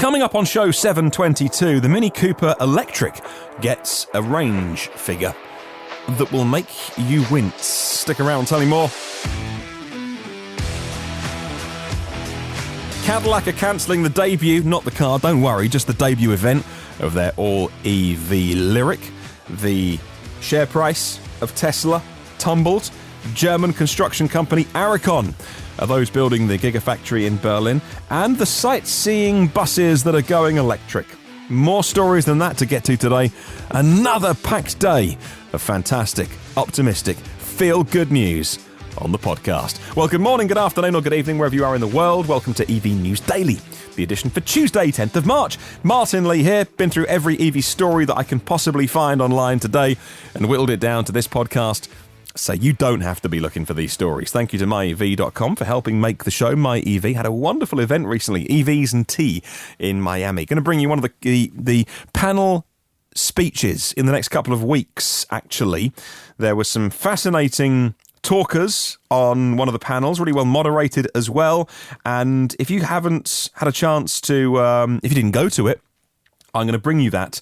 Coming up on show 722, the Mini Cooper Electric gets a range figure that will make you wince. Stick around, tell me more. Cadillac are cancelling the debut, not the car, don't worry, just the debut event of their all-EV Lyriq. The share price of Tesla tumbled. German construction company Aricon are those building the Gigafactory in Berlin, and the sightseeing buses that are going electric. More stories than that to get to today. Another packed day of fantastic, optimistic, feel-good news on the podcast. Well, good morning, good afternoon, or good evening, wherever you are in the world. Welcome to EV News Daily, the edition for Tuesday, 10th of March. Martyn Lee here, been through every EV story that I can possibly find online today and whittled it down to this podcast, so you don't have to be looking for these stories. Thank you to myev.com for helping make the show. MyEV had a wonderful event recently, EVs and Tea in Miami. Going to bring you one of the panel speeches in the next couple of weeks, actually. There were some fascinating talkers on one of the panels, really well moderated as well. And if you haven't had a chance to, if you didn't go to it, I'm going to bring you that.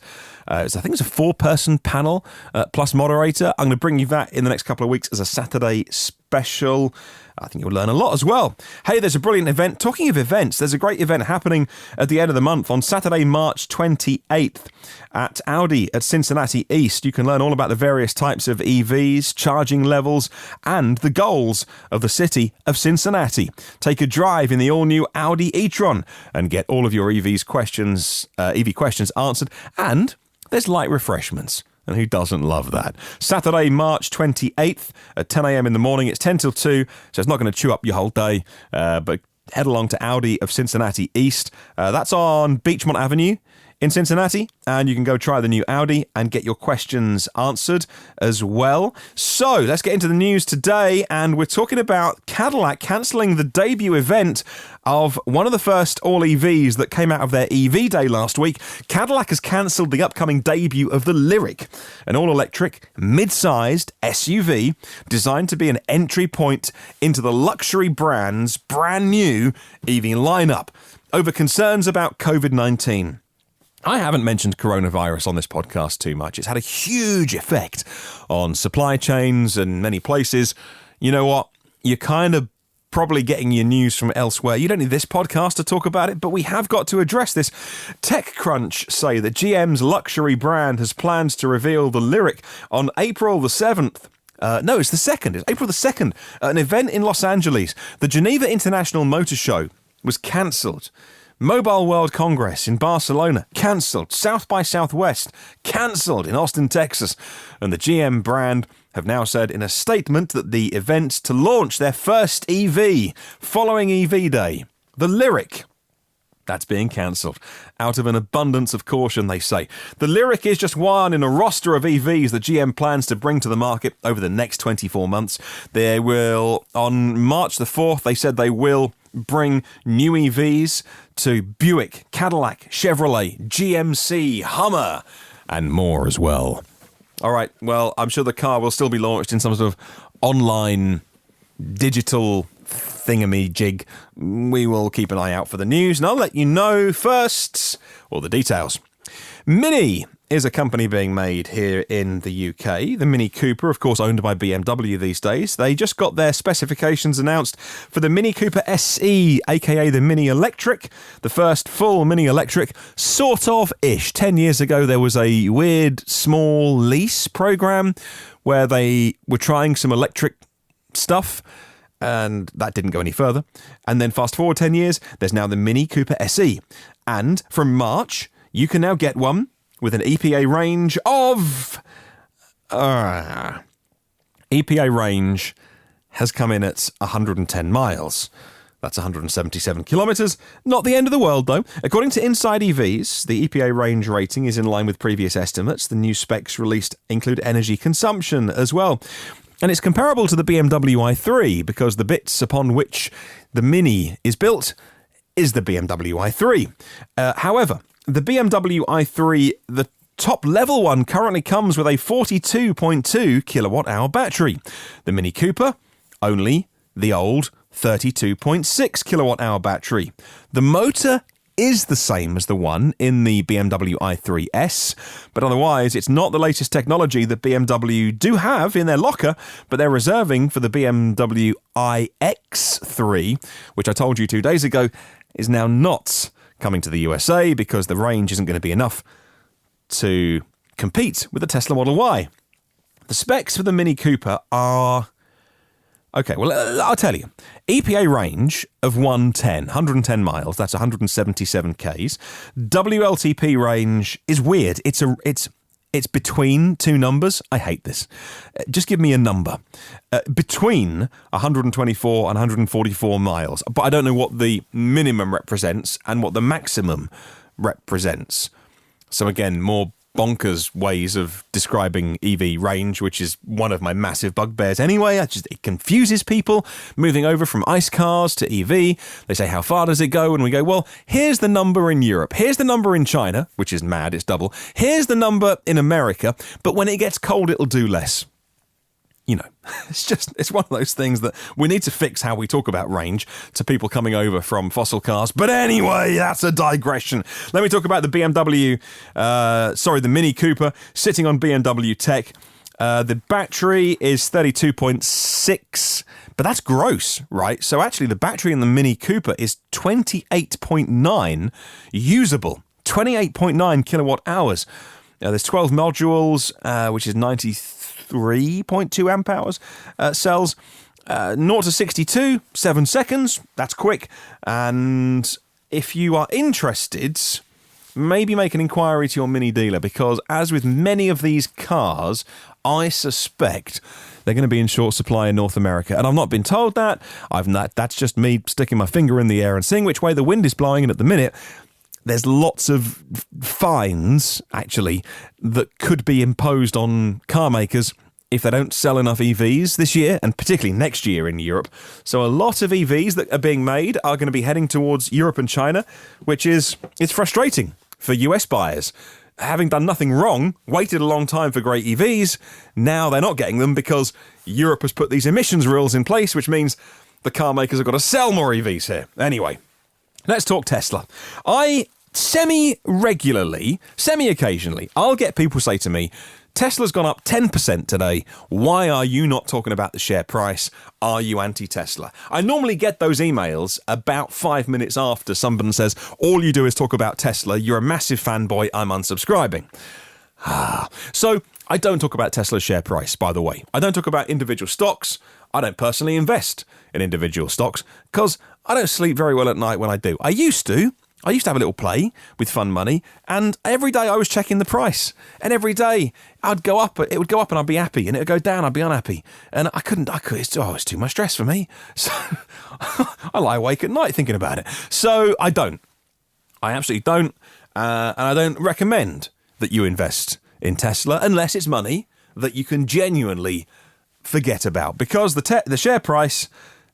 I think it's a 4-person panel plus moderator. I'm going to bring you that in the next couple of weeks as a Saturday special. I think you'll learn a lot as well. Hey, there's a brilliant event. Talking of events, there's a great event happening at the end of the month on Saturday, March 28th at Audi at Cincinnati East. You can learn all about the various types of EVs, charging levels, and the goals of the city of Cincinnati. Take a drive in the all-new Audi e-tron and get all of your EV questions answered. And there's light refreshments. And who doesn't love that? Saturday, March 28th at 10 a.m. in the morning. It's 10 till 2, so it's not going to chew up your whole day. But head along to Audi of Cincinnati East. That's on Beachmont Avenue in Cincinnati, and you can go try the new Audi and get your questions answered as well. So let's get into the news today, and we're talking about Cadillac cancelling the debut event of one of the first all-EVs that came out of their EV day last week. Cadillac has cancelled the upcoming debut of the Lyriq, an all-electric, mid-sized SUV designed to be an entry point into the luxury brand's brand new EV lineup over concerns about COVID-19. I haven't mentioned coronavirus on this podcast too much. It's had a huge effect on supply chains and many places. You know what? You're kind of probably getting your news from elsewhere. You don't need this podcast to talk about it, but we have got to address this. TechCrunch say that GM's luxury brand has plans to reveal the Lyriq on April the 7th. No, it's the 2nd. It's April the 2nd. An event in Los Angeles. The Geneva International Motor Show was cancelled. Mobile World Congress in Barcelona, cancelled. South by Southwest, cancelled in Austin, Texas. And the GM brand have now said in a statement that the event to launch their first EV following EV Day, the Lyriq, that's being cancelled. Out of an abundance of caution, they say. The Lyriq is just one in a roster of EVs that GM plans to bring to the market over the next 24 months. They will, on March the 4th, they said they will bring new EVs to Buick, Cadillac, Chevrolet, GMC, Hummer, and more as well. All right, well, I'm sure the car will still be launched in some sort of online digital thingamajig. We will keep an eye out for the news, and I'll let you know first all the details. Mini is a company being made here in the UK. The Mini Cooper, of course, owned by BMW these days. They just got their specifications announced for the Mini Cooper SE, aka the Mini Electric, the first full Mini Electric, sort of-ish. 10 years ago, there was a weird small lease program where they were trying some electric stuff, and that didn't go any further. And then fast forward 10 years, there's now the Mini Cooper SE. And from March, you can now get one with an EPA range of... EPA range has come in at 110 miles. That's 177 kilometres. Not the end of the world, though. According to Inside EVs, the EPA range rating is in line with previous estimates. The new specs released include energy consumption as well. And it's comparable to the BMW i3 because the bits upon which the Mini is built is the BMW i3. However, the BMW i3, the top level one, currently comes with a 42.2 kilowatt-hour battery. The Mini Cooper, only the old 32.6 kilowatt-hour battery. The motor is the same as the one in the BMW i3S, but otherwise it's not the latest technology that BMW do have in their locker, but they're reserving for the BMW iX3, which I told you 2 days ago is now not coming to the USA because the range isn't going to be enough to compete with the Tesla Model Y. The specs for the Mini Cooper are... Okay, well, I'll tell you. EPA range of 110 miles, that's 177 Ks. WLTP range is weird. It's between two numbers. I hate this. Just give me a number. Between 124 and 144 miles. But I don't know what the minimum represents and what the maximum represents. So again, more bonkers ways of describing EV range, which is one of my massive bugbears anyway. It confuses people moving over from ICE cars to EV. They say, how far does it go? And we go, well, here's the number in Europe. Here's the number in China, which is mad, it's double. Here's the number in America, but when it gets cold, it'll do less. You know, it's one of those things that we need to fix how we talk about range to people coming over from fossil cars. But anyway, that's a digression. Let me talk about the the Mini Cooper sitting on BMW Tech. The battery is 32.6, but that's gross, right? So actually the battery in the Mini Cooper is 28.9 usable, 28.9 kilowatt hours. There's 12 modules, which is 93.2 amp hours, cells, 0 to 62, 7 seconds, that's quick. And if you are interested, maybe make an inquiry to your Mini dealer, because as with many of these cars, I suspect they're going to be in short supply in North America. And I've not been told that. That's just me sticking my finger in the air and seeing which way the wind is blowing. And at the minute, there's lots of fines, actually, that could be imposed on car makers if they don't sell enough EVs this year, and particularly next year in Europe. So a lot of EVs that are being made are going to be heading towards Europe and China, it's frustrating for US buyers. Having done nothing wrong, waited a long time for great EVs, now they're not getting them because Europe has put these emissions rules in place, which means the car makers have got to sell more EVs here. Anyway, let's talk Tesla. Semi-occasionally, I'll get people say to me, Tesla's gone up 10% today. Why are you not talking about the share price? Are you anti-Tesla? I normally get those emails about 5 minutes after someone says, all you do is talk about Tesla. You're a massive fanboy. I'm unsubscribing. So I don't talk about Tesla's share price, by the way. I don't talk about individual stocks. I don't personally invest in individual stocks because I don't sleep very well at night when I do. I used to have a little play with fun money, and every day I was checking the price. And every day it would go up and I'd be happy, and it would go down, I'd be unhappy. And it's too much stress for me. So I lie awake at night thinking about it. So I absolutely don't. And I don't recommend that you invest in Tesla unless it's money that you can genuinely forget about, because the share price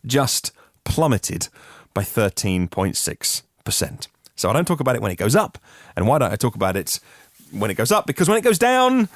just plummeted by 13.6%. So I don't talk about it when it goes up. And why don't I talk about it when it goes up? Because when it goes down,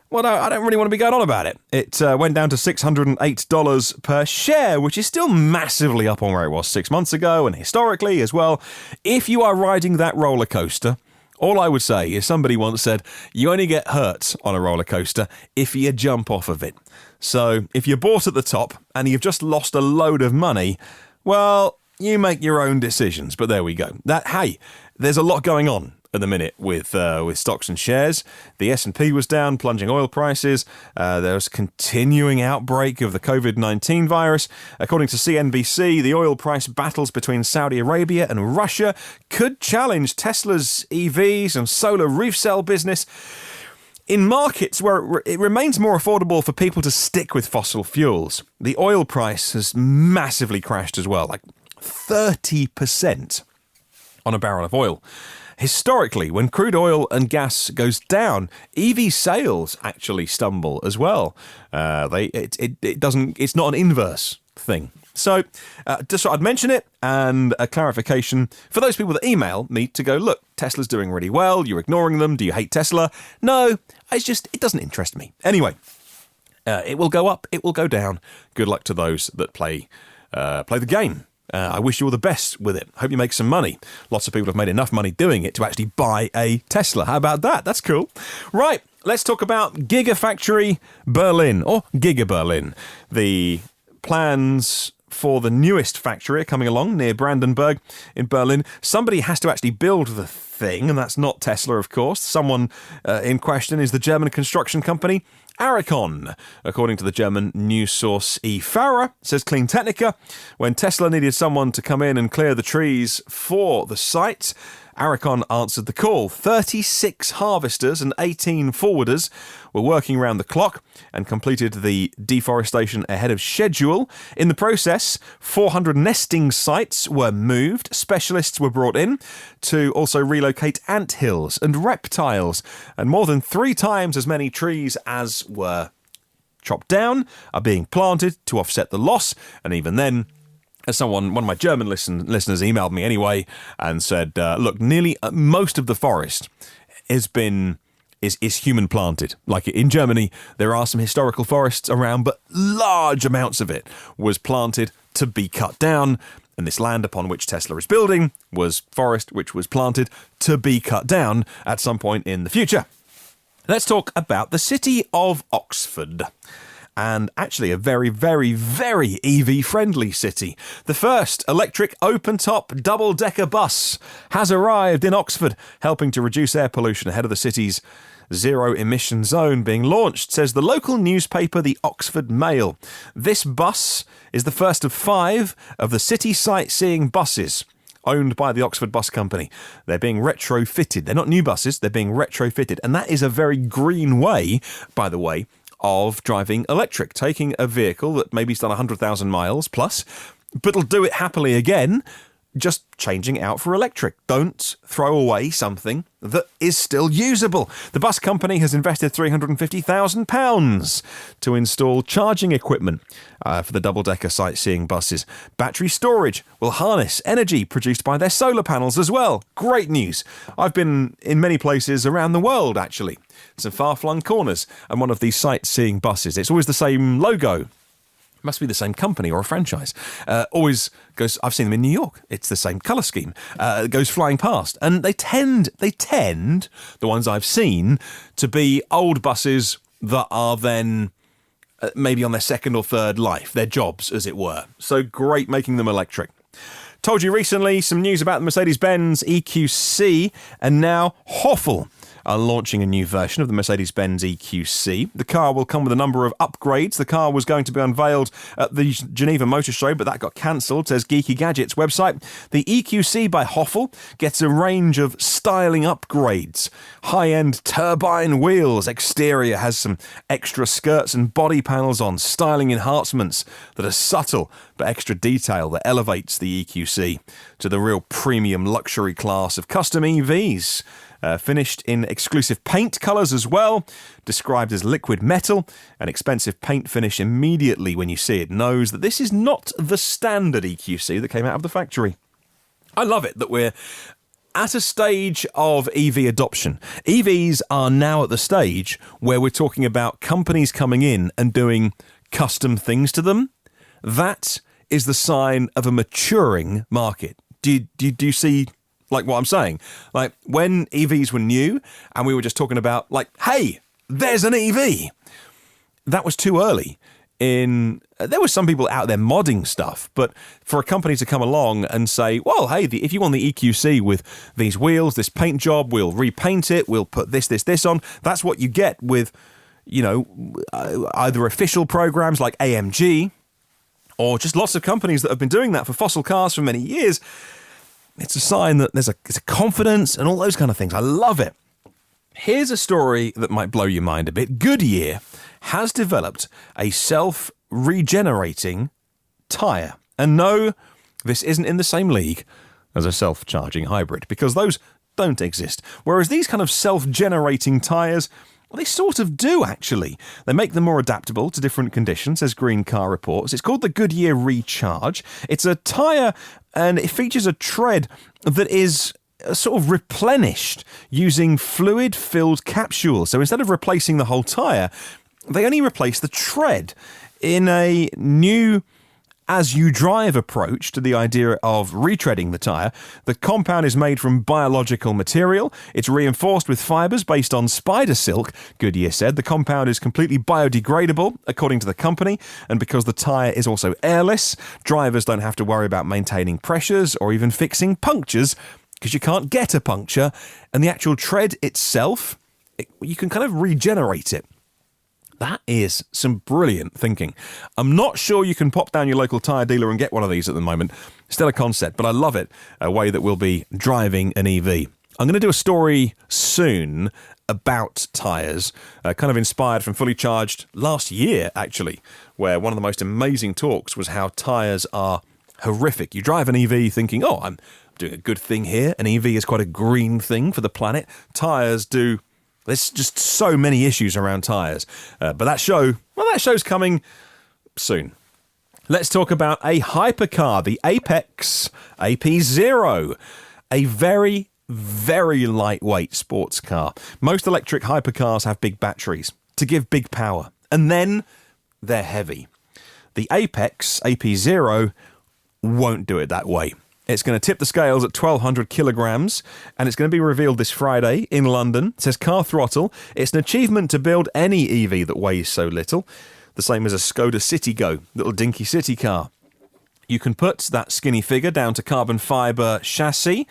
well, I don't really want to be going on about it. It went down to $608 per share, which is still massively up on where it was 6 months ago, and historically as well. If you are riding that roller coaster, all I would say is somebody once said, you only get hurt on a roller coaster if you jump off of it. So if you're bought at the top and you've just lost a load of money, well, you make your own decisions, but there we go. There's a lot going on at the minute with stocks and shares. The S&P was down, plunging oil prices. There was a continuing outbreak of the COVID-19 virus. According to CNBC, the oil price battles between Saudi Arabia and Russia could challenge Tesla's EVs and solar roof cell business in markets where it remains more affordable for people to stick with fossil fuels. The oil price has massively crashed as well, like 30% on a barrel of oil. Historically, when crude oil and gas goes down, EV sales actually stumble as well. It's not an inverse thing. So just thought I'd mention it, and a clarification for those people that email me to go, look, Tesla's doing really well, you're ignoring them, do you hate Tesla? No, it doesn't interest me. Anyway, it will go up, it will go down. Good luck to those that play the game. I wish you all the best with it. Hope you make some money. Lots of people have made enough money doing it to actually buy a Tesla. How about that? That's cool. Right, let's talk about Gigafactory Berlin, or Giga Berlin. The plans for the newest factory are coming along near Brandenburg in Berlin. Somebody has to actually build the thing, and that's not Tesla, of course. Someone in question is the German construction company Aricon. According to the German news source eFahrer, says Clean Technica, when Tesla needed someone to come in and clear the trees for the site, Aricon answered the call. 36 harvesters and 18 forwarders were working around the clock and completed the deforestation ahead of schedule. In the process, 400 nesting sites were moved. Specialists were brought in to also relocate anthills and reptiles, and more than 3 times as many trees as were chopped down are being planted to offset the loss. And even then, as one of my German listeners emailed me anyway and said, look, nearly most of the forest is human planted. Like in Germany, there are some historical forests around, but large amounts of it was planted to be cut down. And this land upon which Tesla is building was forest which was planted to be cut down at some point in the future. Let's talk about the city of Oxford. And actually a very, very, very EV-friendly city. The first electric open-top double-decker bus has arrived in Oxford, helping to reduce air pollution ahead of the city's zero-emission zone being launched, says the local newspaper, the Oxford Mail. This bus is the first of 5 of the city sightseeing buses owned by the Oxford Bus Company. They're being retrofitted. They're not new buses, they're being retrofitted. And that is a very green way, by the way, of driving electric, taking a vehicle that maybe's done 100,000 miles plus, but it'll do it happily again, just changing out for electric. Don't throw away something that is still usable. The bus company has invested £350,000 to install charging equipment for the double-decker sightseeing buses. Battery storage will harness energy produced by their solar panels as well. Great news. I've been in many places around the world, actually. Some far-flung corners and one of these sightseeing buses. It's always the same logo. Must be the same company or a franchise. Always goes. I've seen them in New York. It's the same colour scheme. It goes flying past, and they tend, the ones I've seen, to be old buses that are then maybe on their second or third life, their jobs, as it were. So great making them electric. Told you recently some news about the Mercedes-Benz EQC, and now Hoffel are launching a new version of the Mercedes-Benz EQC. The car will come with a number of upgrades. The car was going to be unveiled at the Geneva Motor Show, but that got cancelled, says Geeky Gadget's website. The EQC by Hoffel gets a range of styling upgrades. High-end turbine wheels. Exterior has some extra skirts and body panels on. Styling enhancements that are subtle but extra detail that elevates the EQC to the real premium luxury class of custom EVs. Finished in exclusive paint colours as well, described as liquid metal. An expensive paint finish immediately when you see it knows that this is not the standard EQC that came out of the factory. I love it that we're at a stage of EV adoption. EVs are now at the stage where we're talking about companies coming in and doing custom things to them. That is the sign of a maturing market. Do you see like what I'm saying? Like when EVs were new and we were just talking about like, hey, there's an EV. That was too early. There were some people out there modding stuff, but for a company to come along and say, well, hey, if you want the EQC with these wheels, this paint job, we'll repaint it, we'll put this on. That's what you get with, either official programs like AMG or just lots of companies that have been doing that for fossil cars for many years. It's a sign that there's a confidence and all those kind of things. I love it. Here's a story that might blow your mind a bit. Goodyear has developed a self-regenerating tyre. And no, this isn't in the same league as a self-charging hybrid, because those don't exist. Whereas these kind of self-generating tyres, well, they sort of do, actually. They make them more adaptable to different conditions, as Green Car reports. It's called the Goodyear Recharge. It's a tyre, and it features a tread that is sort of replenished using fluid-filled capsules. So instead of replacing the whole tyre, they only replace the tread in a new as-you-drive approach to the idea of retreading the tyre. The compound is made from biological material. It's reinforced with fibres based on spider silk, Goodyear said. The compound is completely biodegradable, according to the company, and because the tyre is also airless, drivers don't have to worry about maintaining pressures or even fixing punctures, because you can't get a puncture, and the actual tread itself, you can kind of regenerate it. That is some brilliant thinking. I'm not sure you can pop down your local tyre dealer and get one of these at the moment. Still a concept, but I love it, a way that we'll be driving an EV. I'm going to do a story soon about tyres, kind of inspired from Fully Charged last year, actually, where one of the most amazing talks was how tyres are horrific. You drive an EV thinking, oh, I'm doing a good thing here. An EV is quite a green thing for the planet. Tyres do... There's just so many issues around tyres. But that show's coming soon. Let's talk about a hypercar, the Apex AP0. A very, very lightweight sports car. Most electric hypercars have big batteries to give big power. And then they're heavy. The Apex AP0 won't do it that way. It's going to tip the scales at 1,200 kilograms, and it's going to be revealed this Friday in London. It says Car Throttle. It's an achievement to build any EV that weighs so little, the same as a Skoda Citigo, little dinky city car. You can put that skinny figure down to carbon fibre chassis.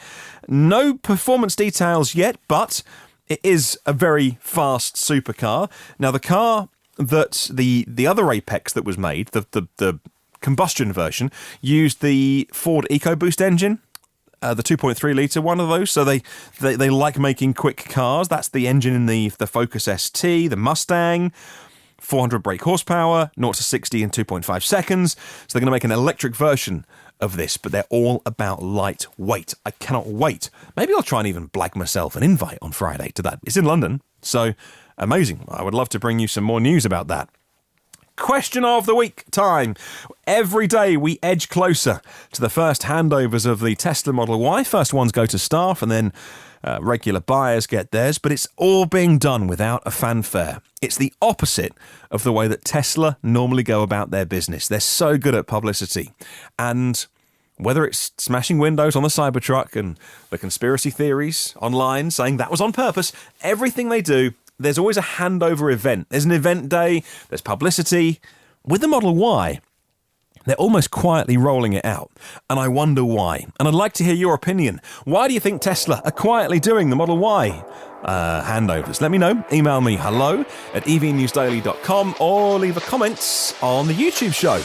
No performance details yet, but it is a very fast supercar. Now, the car that the other Apex that was made, the combustion version, used the Ford EcoBoost engine, the 2.3 litre one of those. So they like making quick cars. That's the engine in the Focus ST, the Mustang. 400 brake horsepower, 0 to 60 in 2.5 seconds. So they're going to make an electric version of this, but they're all about lightweight. I cannot wait. Maybe I'll try and even blag myself an invite on Friday to that. It's in London, so amazing. I would love to bring you some more news about that. Question of the week time. Every day we edge closer to the first handovers of the Tesla Model Y. First ones go to staff and then regular buyers get theirs, but it's all being done without a fanfare. It's the opposite of the way that Tesla normally go about their business. They're so good at publicity. And whether it's smashing windows on the Cybertruck and the conspiracy theories online saying that was on purpose, everything they do, there's always a handover event. There's an event day, there's publicity. With the Model Y, they're almost quietly rolling it out. And I wonder why. And I'd like to hear your opinion. Why do you think Tesla are quietly doing the Model Y handovers? Let me know. Email me hello@evnewsdaily.com or leave a comment on the YouTube show.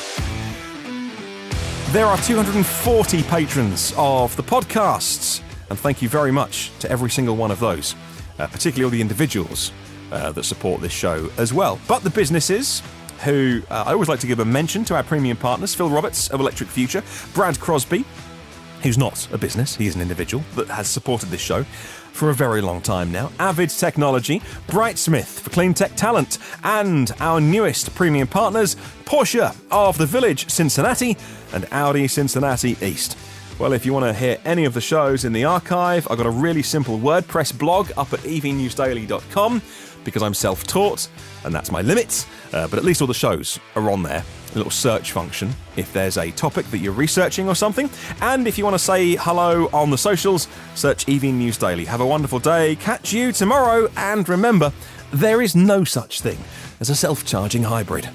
There are 240 patrons of the podcasts. And thank you very much to every single one of those. Particularly all the individuals that support this show as well. But the businesses who I always like to give a mention to our premium partners: Phil Roberts of Electric Future, Brad Crosby, who's not a business, he is an individual that has supported this show for a very long time now, Avid Technology, Brightsmith for clean tech talent, and our newest premium partners, Porsche of the Village Cincinnati and Audi Cincinnati East. Well, if you want to hear any of the shows in the archive, I've got a really simple WordPress blog up at evnewsdaily.com because I'm self-taught and that's my limit. But at least all the shows are on there. A little search function if there's a topic that you're researching or something. And if you want to say hello on the socials, search EV News Daily. Have a wonderful day. Catch you tomorrow. And remember, there is no such thing as a self-charging hybrid.